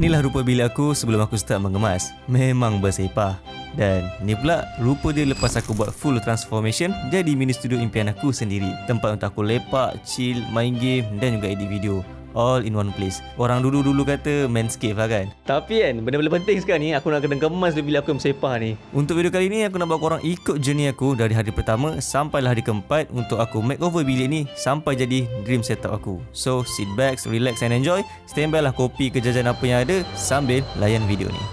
Inilah rupa bilik aku sebelum aku start mengemas. Memang bersepah. Dan ni pula rupa dia lepas aku buat full transformation jadi mini studio impian aku sendiri. Tempat untuk aku lepak, chill, main game dan juga edit video. All in one place. Orang dulu kata manscape lah kan. Tapi kan benda-benda penting sekarang ni aku nak kena kemas dulu bila aku yang bersepah ni. Untuk video kali ni aku nak bawa korang ikut journey aku dari hari pertama sampailah hari keempat untuk aku makeover bilik ni sampai jadi dream setup aku. So sit back, relax and enjoy. Standby lah kopi ke jajan apa yang ada sambil layan video ni.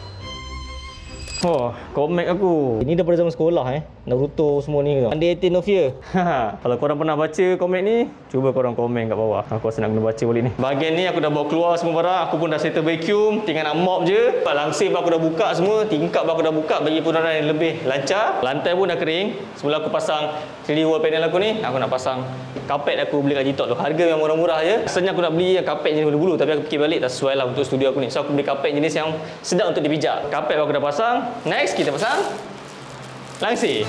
Oh, komik aku. Ini daripada zaman sekolah Naruto semua ni. Under 18 no fear. Kalau korang pernah baca komik ni, cuba korang komen kat bawah. Aku rasa nak kena baca balik ni. Bahagian ni aku dah bawa keluar semua barang. Aku pun dah settle vacuum. Tinggal nak mop je. Langsir pun aku dah buka semua. Tingkap pun aku dah buka bagi penerangan yang lebih lancar. Lantai pun dah kering. Semula aku pasang 3D wall panel aku ni. Aku nak pasang kapet aku beli kat G-Talk tu. Harga memang murah-murah je. Asalnya aku nak beli yang kapet jenis bulu-bulu. Tapi aku fikir balik tak sesuai lah untuk studio aku ni. So aku beli kapet jenis yang sedap untuk dipijak. Kapet aku dah pasang. Next kita pasang langsir.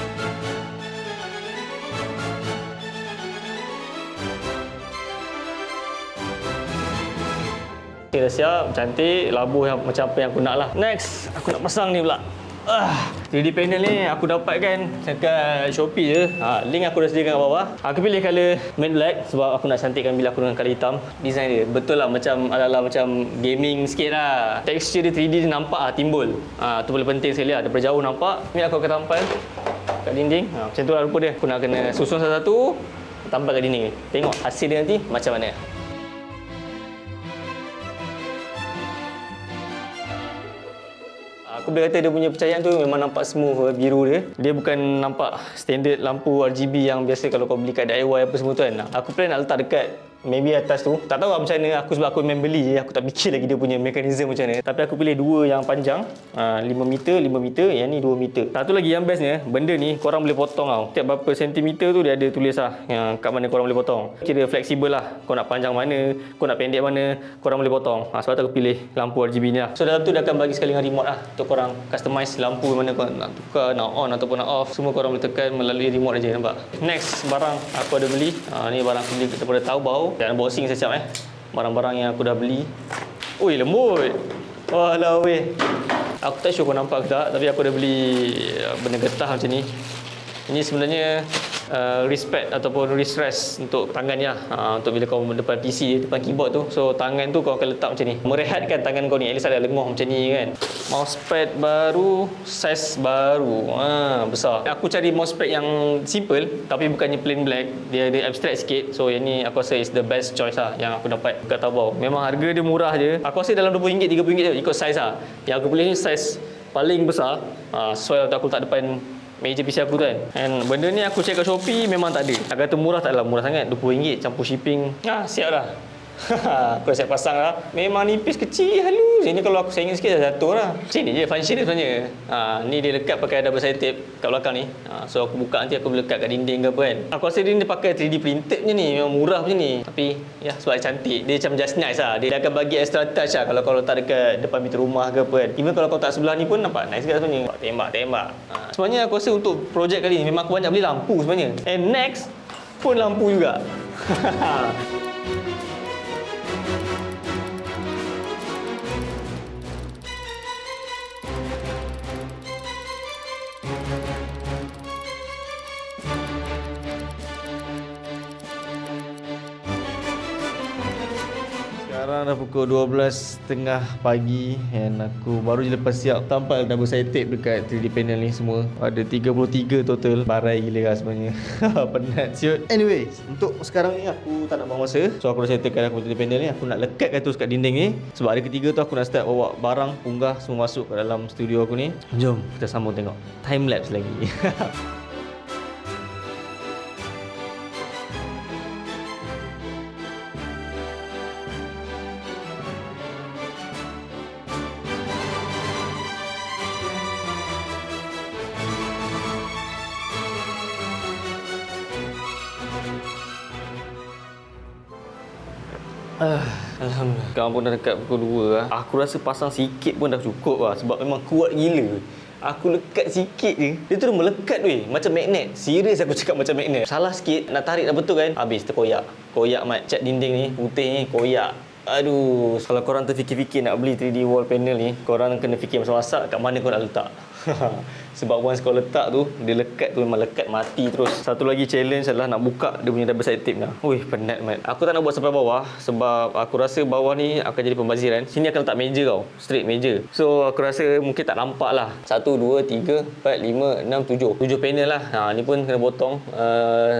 Okay, dah siap, cantik, labuh yang macam apa yang aku nak lah. Next, aku nak pasang ni pula. 3D panel ni aku dapatkan dekat Shopee je. Link aku dah sediakan kat bawah. Aku pilih colour matte black sebab aku nak cantikkan bilik aku dengan colour hitam. Design dia betul lah macam ala-ala macam gaming sikit lah. Tekstur dia 3D dia nampak timbul. Tu paling penting sekali lah. Daripada jauh nampak. Ni aku akan tampal kat dinding. Macam tu lah rupa dia. Aku nak kena susun satu-satu, tampal kat dinding ni. Tengok hasil dia nanti macam mana. Aku boleh kata dia punya percayaan tu memang nampak smooth biru dia. Dia bukan nampak standard lampu RGB yang biasa kalau kau beli kat DIY apa semua tu kan. Aku plan nak letak dekat maybe atas tu. Tak tahu lah macam mana. Aku sebab aku main beli je. Aku tak fikir lagi dia punya mekanisme macam mana. Tapi aku pilih dua yang panjang. 5 meter, 5 meter. Yang ni 2 meter. Satu lagi yang bestnya, benda ni korang boleh potong tau. Tiap berapa sentimeter tu dia ada tulis lah yang kat mana korang boleh potong. Kira fleksibel lah. Kau nak panjang mana, kau nak pendek mana, korang boleh potong. Sebab tu aku pilih lampu RGB ni lah. So dalam tu dia akan bagi sekali dengan remote lah. Untuk korang customize lampu mana kau nak tukar, nak on ataupun nak off. Semua korang boleh tekan melalui remote aja, nampak. Next, barang aku ada beli. Ni barang aku beli daripada Taobao. Dan unboxing sekejap barang-barang yang aku dah beli. Ui, lembut. Walau weh. Aku tak sure kau nampak ke tak, tapi aku dah beli benda getah macam ni. Ini sebenarnya wrist pad ataupun wrist rest untuk tangan ni lah. Untuk bila kau depan PC, depan keyboard tu. So tangan tu kau akan letak macam ni. Merehatkan tangan kau ni. At least ada lengoh macam ni kan. Mousepad baru, size baru. Besar. Aku cari mousepad yang simple tapi bukannya plain black. Dia ada abstract sikit. So yang ni aku rasa is the best choice lah yang aku dapat kat Taobao. Memang harga dia murah je. Aku rasa dalam RM20, RM30 je. Ikut size lah. Yang aku pilih ni size paling besar. Sesuai untuk aku letak depan meja PC aku tu kan. And benda ni aku check kat Shopee memang tak ada. Aku kata murah tak adalah murah sangat. RM20 campur shipping. Siap dah. Aku dah siap pasang lah. Memang nipis kecil halus. Ini kalau aku sayangin sikit dah jatuh lah. Sini je function dia sebenarnya. Ni dia lekat pakai double side tape kat belakang ni. So aku buka nanti aku boleh lekat kat dinding ke apa kan. Aku rasa dia pakai 3D printed je ni. Memang murah macam ni. Tapi ya sebab dia cantik. Dia macam just nice lah. Dia akan bagi extra touch lah kalau kau letak dekat depan pintu rumah ke apa kan. Even kalau kau tak sebelah ni pun nampak nice ke sebenarnya. Tembak. Sebenarnya aku rasa untuk projek kali ni memang aku banyak beli lampu sebenarnya. And next pun lampu juga. Sekarang dah pukul 12.30 pagi and aku baru je lepas siap tampal double side tape dekat 3D panel ni semua. Ada 33 total. Barai gila lah sebenarnya. Penat siut. Anyway, untuk sekarang ni aku tak nak buang masa. So aku dah settlekan aku 3D panel ni. Aku nak lekatkan terus kat dinding ni. Sebab hari ketiga tu aku nak start bawa barang unggah semua masuk ke dalam studio aku ni. Jom kita sambung tengok time lapse lagi. Alhamdulillah. Sekarang pun dah dekat pukul 2 lah. Aku rasa pasang sikit pun dah cukup lah. Sebab memang kuat gila. Aku lekat sikit je, dia terus melekat weh. Macam magnet. Serius aku cakap macam magnet. Salah sikit, nak tarik dah betul kan, habis terkoyak. Koyak mat. Cat dinding ni, putih ni, koyak. Aduh, kalau korang terfikir-fikir nak beli 3D wall panel ni, korang kena fikir masa-masa kat mana korang nak letak. Sebab once kau letak tu, dia lekat tu memang lekat mati terus. Satu lagi challenge adalah nak buka dia punya double side tape dah. Wih, penat mat. Aku tak nak buat sampai bawah sebab aku rasa bawah ni akan jadi pembaziran. Sini akan letak meja kau, straight meja. So aku rasa mungkin tak nampak lah. 1, 2, 3, 4, 5, 6, 7. 7 panel lah. Ni pun kena potong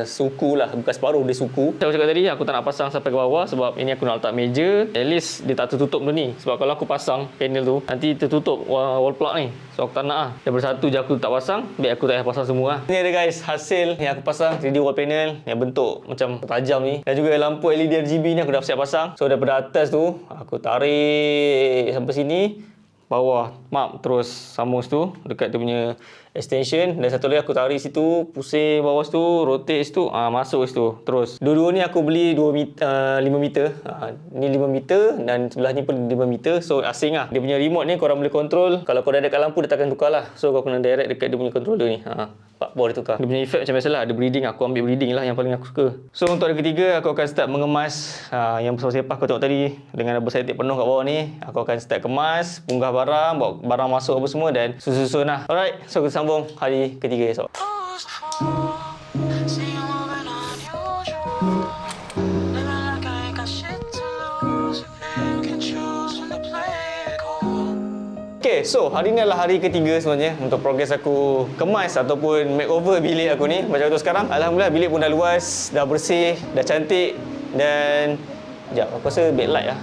suku lah, bukan separuh, dia suku. Saya cakap tadi aku tak nak pasang sampai ke bawah sebab ini aku nak letak meja. At least dia tak tertutup tu ni. Sebab kalau aku pasang panel tu, nanti tertutup wall plug ni. So aku tak nak lah. Daripada satu je aku tak pasang, biar aku tak payah pasang semua lah. Ni ada guys, hasil yang aku pasang 3D wall panel yang bentuk macam tajam ni. Dan juga lampu LED RGB ni aku dah siap pasang. So daripada atas tu aku tarik sampai sini, bawah map terus sambung situ dekat dia punya extension, dan satu lagi aku tarik situ, pusing bawah situ, rotate situ, masuk situ terus. Dua-dua ni aku beli 5 meter. Ni 5 meter dan sebelah ni pun 5 meter. So asing lah. Dia punya remote ni korang boleh control. Kalau kau dah dekat lampu, dia takkan tukar lah. So kau kena direct dekat dia punya controller ni. Pak bawah dia tukar. Dia punya effect macam biasalah, ada breathing. Aku ambil breathing lah yang paling aku suka. So untuk hari ketiga, aku akan start mengemas yang pesawat sepah kau tengok tadi dengan double side tape penuh kat bawah ni. Aku akan start kemas, punggah barang, bawa barang masuk apa semua dan susun lah. Alright, so kita sambung hari ketiga esok. Okay, so hari ni adalah hari ketiga sebenarnya untuk progres aku kemas ataupun makeover bilik aku ni. Macam tu sekarang, alhamdulillah bilik pun dah luas, dah bersih, dah cantik dan sekejap, aku rasa backlight lah.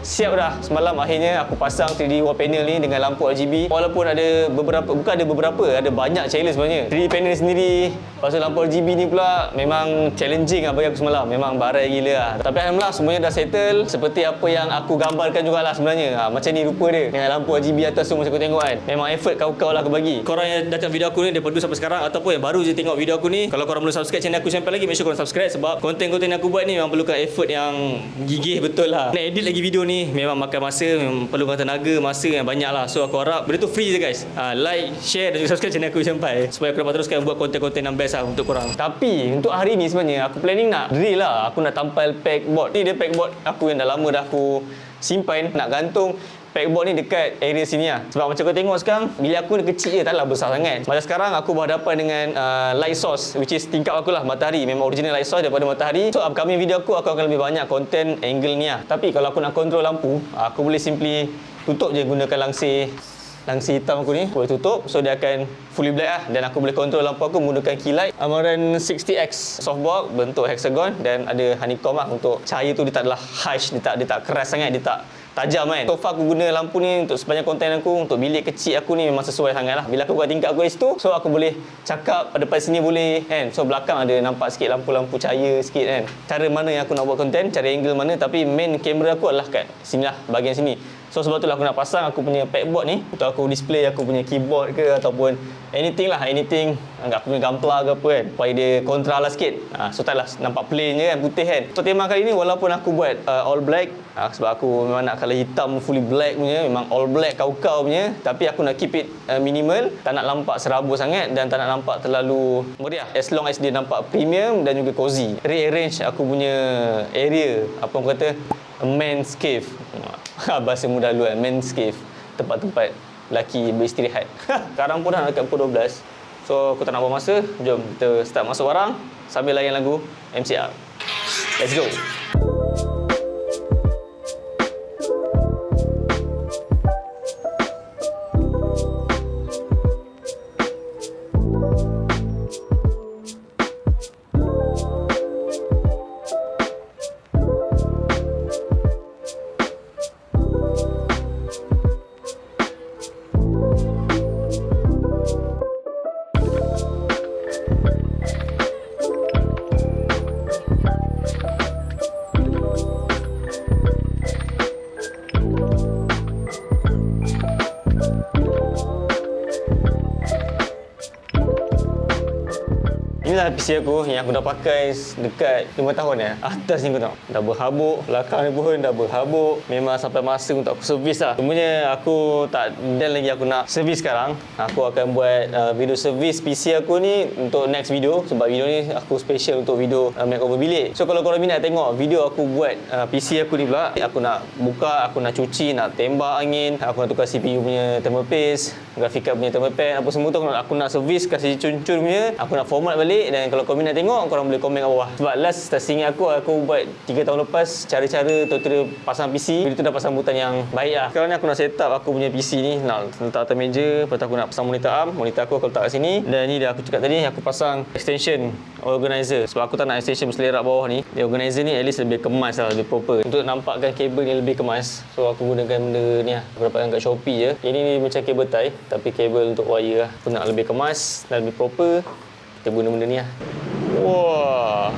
Siap dah. Semalam akhirnya aku pasang 3D wall panel ni dengan lampu RGB. Walaupun ada ada banyak challenge sebenarnya. 3D panel sendiri, pasal lampu RGB ni pula memang challenging lah bagi aku semalam. Memang barai gila lah. Tapi alhamdulillah semuanya dah settle seperti apa yang aku gambarkan jugalah sebenarnya. Macam ni rupa dia dengan lampu RGB atas tu macam kau tengok kan. Memang effort kau lah aku bagi. Korang yang dah tengok video aku ni daripada dulu sampai sekarang ataupun yang baru je tengok video aku ni, kalau korang belum subscribe channel aku sampai lagi, make sure korang subscribe sebab konten-konten yang aku buat ni memang perlukan effort yang gigih betul lah. Nak edit lagi video ni memang makan masa, memang perlukan tenaga, masa yang banyak lah. So aku harap benda tu free je guys. Like, share dan juga subscribe channel aku sampai supaya aku dapat teruskan buat konten-konten yang best lah untuk korang. Tapi untuk hari ni sebenarnya aku planning nak drill lah. Aku nak tampal packboard. Ni dia packboard aku yang dah lama dah aku simpan. Nak gantung packboard ni dekat area sini lah. Sebab macam kau tengok sekarang, bilik aku ni kecil je, taklah besar sangat. Macam sekarang aku berhadapan dengan light source, which is tingkap aku lah, matahari. Memang original light source daripada matahari. So upcoming video aku akan lebih banyak konten angle ni lah. Tapi kalau aku nak control lampu, aku boleh simply tutup je gunakan langsir hitam aku ni, boleh tutup. So dia akan fully black lah. Dan aku boleh control lampu aku menggunakan key light Amaran 60X softbox bentuk hexagon dan ada honeycomb lah untuk cahaya tu dia tak adalah harsh, dia tak keras sangat, dia tak tajam kan. So far aku guna lampu ni untuk sepanjang konten aku. Untuk bilik kecil aku ni memang sesuai sangat lah. Bila aku buat tingkap aku di situ, so aku boleh cakap depan sini boleh kan. So belakang ada nampak sikit lampu-lampu cahaya sikit kan. Cara mana yang aku nak buat konten, cara angle mana. Tapi main kamera aku adalah kat sini lah, bahagian sini. So sebab tu lah aku nak pasang aku punya packboard ni untuk aku display aku punya keyboard ke ataupun anything lah, anything aku punya gampla ke apa kan, supaya dia kontra lah sikit. So taklah nampak plain je kan, putih kan. So tema kali ni walaupun aku buat all black, sebab aku memang nak colour hitam fully black punya, memang all black kau-kau punya, tapi aku nak keep it minimal, tak nak nampak serabut sangat dan tak nak nampak terlalu meriah, as long as dia nampak premium dan juga cozy. Rearrange aku punya area, apa orang kata, men's cave. Bahasa mudah dulu kan, men's cave, tempat-tempat lelaki beristirahat. Sekarang pun dah dekat pukul 12. So aku tak nak buang masa, jom kita start masuk barang sambil layan lagu MCR. Let's go. Inilah PC aku yang aku dah pakai dekat 5 tahun ya. Atas ni kau tengok, dah berhabuk. Belakang ni pun dah berhabuk. Memang sampai masa untuk aku servis lah. Sebenarnya aku tak dan lagi aku nak servis sekarang. Aku akan buat video servis PC aku ni untuk next video. Sebab video ni aku special untuk video makeover bilik. So kalau korang minat tengok video aku buat PC aku ni pula, aku nak buka, aku nak cuci, nak tembak angin, aku nak tukar CPU punya thermal paste, graphic card punya thermal pad, apa semua tu aku nak servis, kasih cun-cun punya, aku nak format balik. Dan kalau korang minat tengok, korang boleh komen kat bawah. Sebab last tak ingat aku buat 3 tahun lepas cara-cara tutorial pasang PC. Video tu dapat sambutan yang baik lah. Sekarang ni aku nak set up aku punya PC ni, nak letak atas meja. Lepas tu aku nak pasang monitor arm. Monitor aku letak kat sini. Dan ni dah aku cakap tadi, aku pasang extension organizer. Sebab aku tak nak extension berselerak bawah ni. Dia organizer ni at least lebih kemas lah, lebih proper. Untuk nampakkan kabel ni lebih kemas, so aku gunakan benda ni lah. Aku dapatkan kat Shopee je. Ini ni macam kabel tie, tapi kabel untuk wire lah. Aku nak lebih kemas dan lebih proper, kita guna benda ni lah. Wah,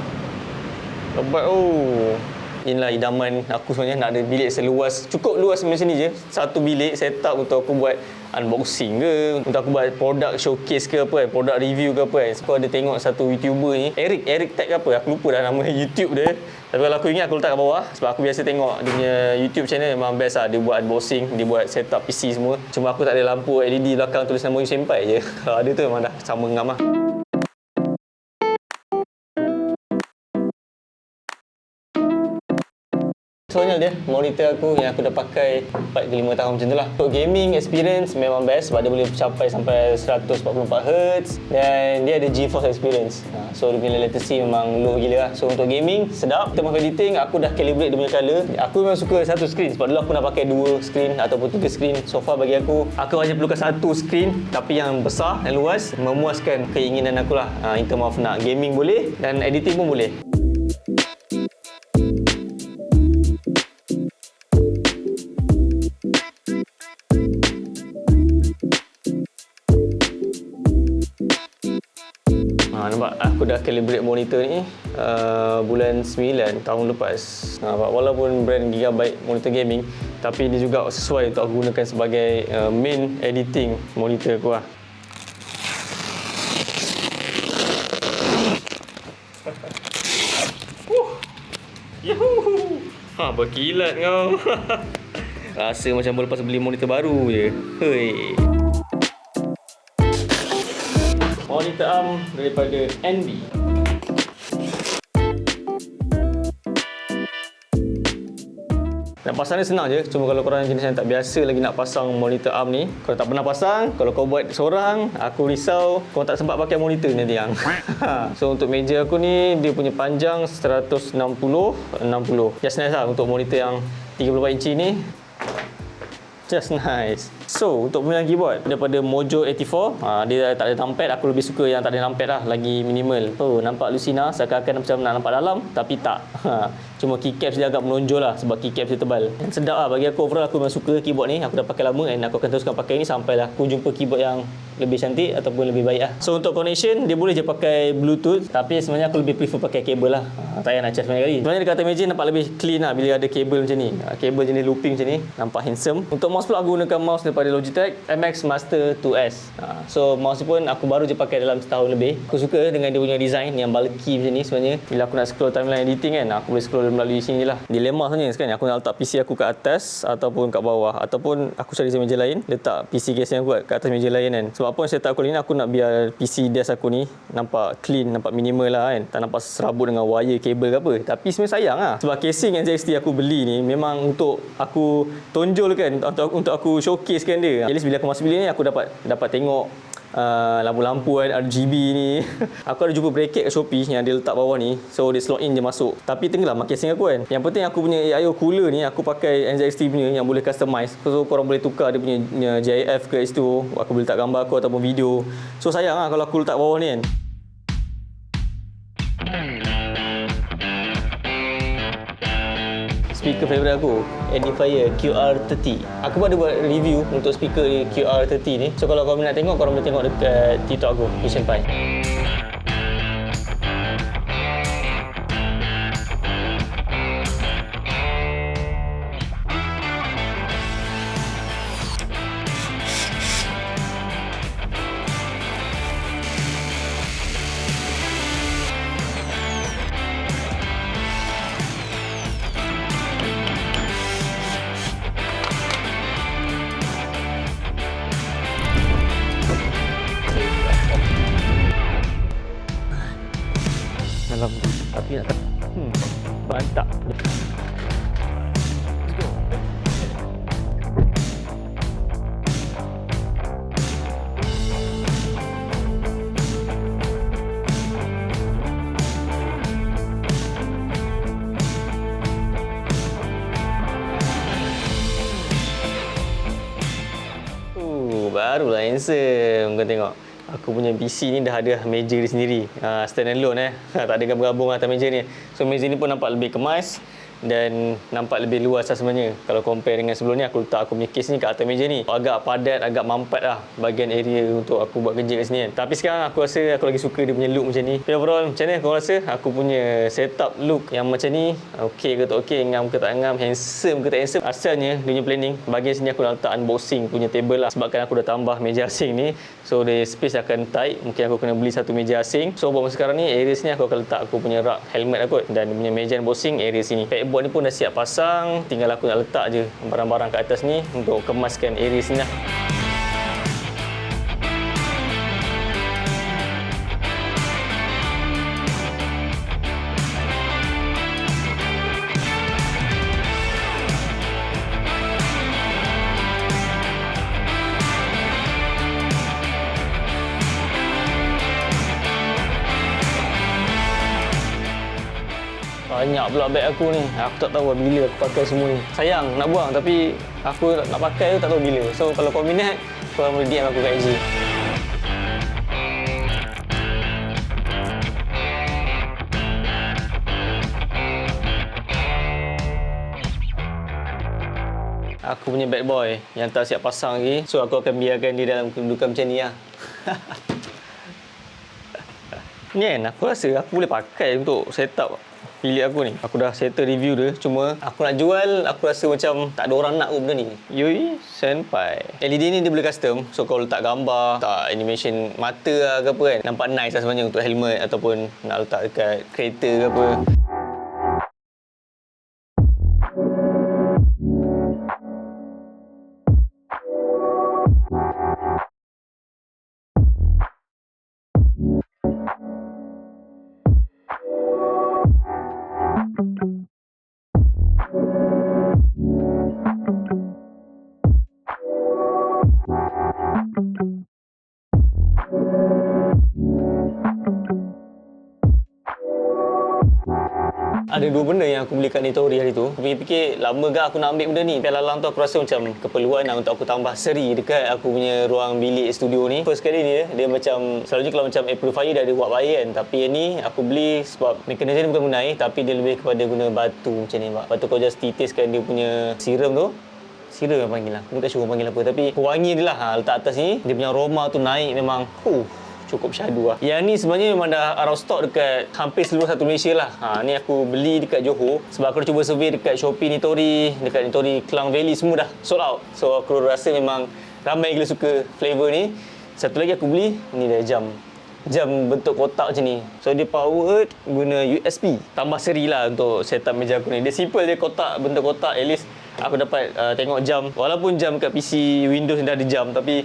hebat oh. Inilah idaman aku sebenarnya, nak ada bilik seluas, cukup luas macam ni je. Satu bilik set up untuk aku buat unboxing ke, untuk aku buat product showcase ke apa kan, product review ke apa kan. So ada tengok satu YouTuber ni, Eric Tech ke apa, aku lupa dah nama YouTube dia. Tapi kalau aku ingat, aku letak kat bawah. Sebab aku biasa tengok dia punya YouTube channel, memang best lah. Dia buat unboxing, dia buat setup PC semua. Cuma aku tak ada lampu LED belakang tulis nama Usain Pai je. Kalau ada tu memang dah sama ngam lah. Soalnya dia monitor aku yang aku dah pakai 4 ke 5 tahun macam tu lah. Untuk gaming experience memang best sebab dia boleh capai sampai 144Hz dan dia ada GeForce experience. So dia punya latency memang low gila lah. So untuk gaming sedap. Term of editing aku dah calibrate dia punya colour. Aku memang suka satu screen sebab dulu aku nak pakai 2 screen ataupun 3 screen. So far bagi aku hanya perlukan satu screen tapi yang besar dan luas, memuaskan keinginan aku lah. In term of nak gaming boleh dan editing pun boleh. Nampak aku dah calibrate monitor ni bulan 9 tahun lepas. Walaupun brand Gigabyte monitor gaming, tapi dia juga sesuai untuk aku gunakan sebagai main editing monitor aku lah. Berkilat kau. Rasa macam baru lepas beli monitor baru je. Hei. Monitor arm daripada NB. Nak pasang ni senang je. Cuma kalau korang jenis yang tak biasa lagi nak pasang monitor arm ni, kalau tak pernah pasang, kalau kau buat seorang, aku risau kau tak sempat pakai monitor nanti yang. So untuk meja aku ni, dia punya panjang 160 60. Just nice lah untuk monitor yang 34 inci ni. Just nice. So untuk pemilihan keyboard daripada Mojo 84, dia tak ada numpad. Aku lebih suka yang tak ada numpad lah, lagi minimal. Nampak Lucina seakan-akan macam nak nampak dalam, tapi tak. Cuma keycaps dia agak menonjol lah sebab keycaps dia tebal. Dan sedap lah bagi aku. Overall aku memang suka keyboard ni. Aku dah pakai lama dan aku akan teruskan pakai ni sampailah aku jumpa keyboard yang lebih cantik ataupun lebih baik lah. So untuk connection, dia boleh je pakai Bluetooth, tapi sebenarnya aku lebih prefer pakai kabel lah. Tak payah nak charge banyak kali. Sebenarnya dekat atas meja nampak lebih clean lah bila ada kabel macam ni. Kabel jenis looping macam ni, nampak handsome. Untuk mouse pula, aku gunakan mouse daripada Logitech MX Master 2S. So mouse ni pun aku baru je pakai dalam setahun lebih. Aku suka dengan dia punya design yang bulky macam ni sebenarnya. Bila aku nak scroll timeline editing kan, aku boleh scroll melalui sini je lah. Dilema sebenarnya sekarang aku nak letak PC aku kat atas ataupun kat bawah, ataupun aku cari meja lain, letak PC case yang aku kat atas meja lain kan. Sebab apa setup aku ni, aku nak biar PC desk aku ni nampak clean, nampak minimal lah kan. Tak nampak serabut dengan wire, kabel ke apa. Tapi sebenarnya sayang lah. Sebab casing NZXT aku beli ni memang untuk aku tonjolkan, untuk aku showcasekan dia. At least bila aku masuk bilik ni, aku dapat tengok lampu-lampu kan, RGB ni. Aku ada jumpa bracket kat Shopee yang dia letak bawah ni, so dia slot in je masuk. Tapi tenggelam casing aku kan. Yang penting aku punya AIO cooler ni, aku pakai NZXT punya yang boleh customize. So korang boleh tukar dia punya GIF ke situ. Aku boleh letak gambar aku ataupun video. So sayang lah kalau aku letak bawah ni kan. Speaker favourite aku, Edifier QR30. Aku pun ada buat review untuk speaker QR30 ni. So kalau korang nak tengok, korang boleh tengok dekat TikTok aku, Usain Pai. Mantap. Barulah handsome. Kau tengok. Aku punya PC ni dah ada meja dia sendiri. Stand alone tak ada gabung-gabung atas meja ni. So meja ni pun nampak lebih kemas dan nampak lebih luas lah sebenarnya. Kalau compare dengan sebelum ni, aku letak aku punya case ni kat atas meja ni. Agak padat, agak mampat lah bahagian area untuk aku buat kerja kat sini kan. Tapi sekarang aku rasa aku lagi suka dia punya look macam ni. Tapi overall macam mana kau rasa aku punya setup look yang macam ni? Okey ke tak okey? Ngam ke tak ngam? Handsome ke tak handsome? Asalnya dia punya planning bahagian sini aku nak letak unboxing punya table lah. Sebabkan aku dah tambah meja asing ni. So the space akan tight. Mungkin aku kena beli satu meja asing. So buat masa sekarang ni area sini aku akan letak aku punya rak helmet aku dan dia punya meja unboxing area sini. Backboard ni pun dah siap pasang, tinggal aku nak letak je barang-barang kat atas ni untuk kemaskan area sini lah. Banyak pula beg aku ni. Aku tak tahu bila aku pakai semua ni. Sayang nak buang tapi aku nak pakai tu tak tahu bila. So kalau kau minat, kau boleh DM aku kat IG. Aku punya bad boy yang tak siap pasang lagi. So aku akan biarkan dia dalam kedudukan macam ni lah. Ni kan, aku rasa aku boleh pakai untuk setup bilik aku ni. Aku dah settle review dia. Cuma aku nak jual, aku rasa macam tak ada orang nak pun benda ni. Yui senpai. LED ni dia boleh custom. So kalau letak gambar, tak animation mata lah ke apa kan, nampak nice lah sebenarnya untuk helmet ataupun nak letak dekat kereta ke apa. Ada dua benda yang aku beli kat Nitori hari tu. Aku fikir lama gak aku nak ambil benda ni. Tapi lalang tu aku rasa macam keperluan lah untuk aku tambah seri dekat aku punya ruang bilik studio ni. First kali ni dia macam, selalunya kalau macam amplifier dia ada wap air kan. Tapi yang ni aku beli sebab mekanisme ni bukan guna air, tapi dia lebih kepada guna batu macam ni pak. Lepas tu kau just titiskan dia punya siram tu. Siram yang panggil lah. Aku tak sure panggil apa. Tapi wangi dia lah. Letak atas ni. Dia punya aroma tu naik memang. Cukup syahdu lah. Yang ni sebenarnya memang dah out of stock dekat hampir seluruh satu Malaysia lah. Ni aku beli dekat Johor sebab aku dah cuba survey dekat Shopee Nitori, dekat Nitori Klang Valley, semua dah sold out. So aku rasa memang ramai gila suka flavor ni. Satu lagi aku beli, ni dah jam bentuk kotak macam ni. So dia powered guna USB. Tambah seri lah untuk setup meja aku ni. Dia simple je, kotak, bentuk kotak. At least aku dapat tengok jam. Walaupun jam kat PC Windows dah ada jam, tapi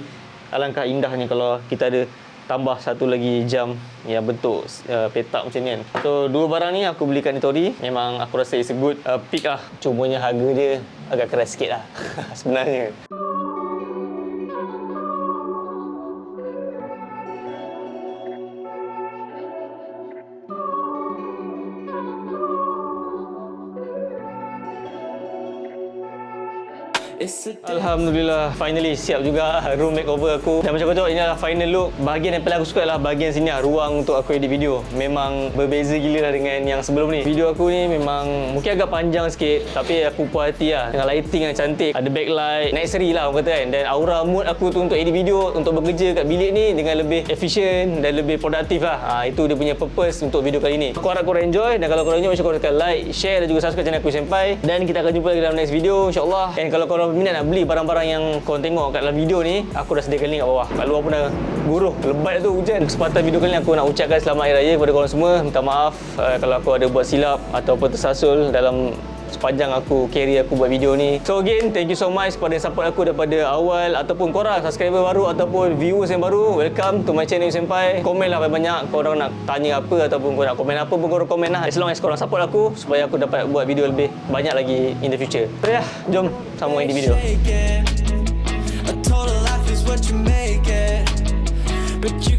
alangkah indahnya kalau kita ada tambah satu lagi jam yang bentuk petak macam ni kan. So dua barang ni aku beli kat Nitori. Memang aku rasa it's a good pick lah. Cumanya harga dia agak keras sikit lah sebenarnya. Alhamdulillah, finally siap juga room makeover aku. Dan macam kau tengok, ini adalah final look. Bahagian yang paling aku suka adalah bahagian sini lah, ruang untuk aku edit video. Memang berbeza gila lah dengan yang sebelum ni. Video aku ni memang mungkin agak panjang sikit, tapi aku puas hati lah dengan lighting yang cantik. Ada backlight, naik seri lah orang kata kan. Dan aura mood aku tu untuk edit video, untuk bekerja kat bilik ni dengan lebih efisien dan lebih produktif lah. Itu dia punya purpose untuk video kali ni. Aku harap korang enjoy, dan kalau korang enjoy, macam korang tekan like, share dan juga subscribe channel aku Senpai. Dan kita akan jumpa lagi dalam next video insyaAllah. Dan kalau korang berminat nak beli barang-barang yang korang tengok kat dalam video ni, aku dah sediakan link kat bawah. Kat luar pun dah guruh, lebat tu hujan. Kesempatan video kali ni aku nak ucapkan selamat Hari Raya kepada korang semua. Minta maaf kalau aku ada buat silap ataupun tersasul dalam sepanjang aku carry aku buat video ni. So again, thank you so much kepada yang support aku daripada awal, ataupun korang subscriber baru ataupun viewers yang baru. Welcome to my channel Senpai. Komen lah banyak-banyak, korang nak tanya apa ataupun korang nak komen apa pun korang komen lah. As long as korang support aku supaya aku dapat buat video lebih banyak lagi in the future. So ya, jom sambung di video. A total life is what you make it, but you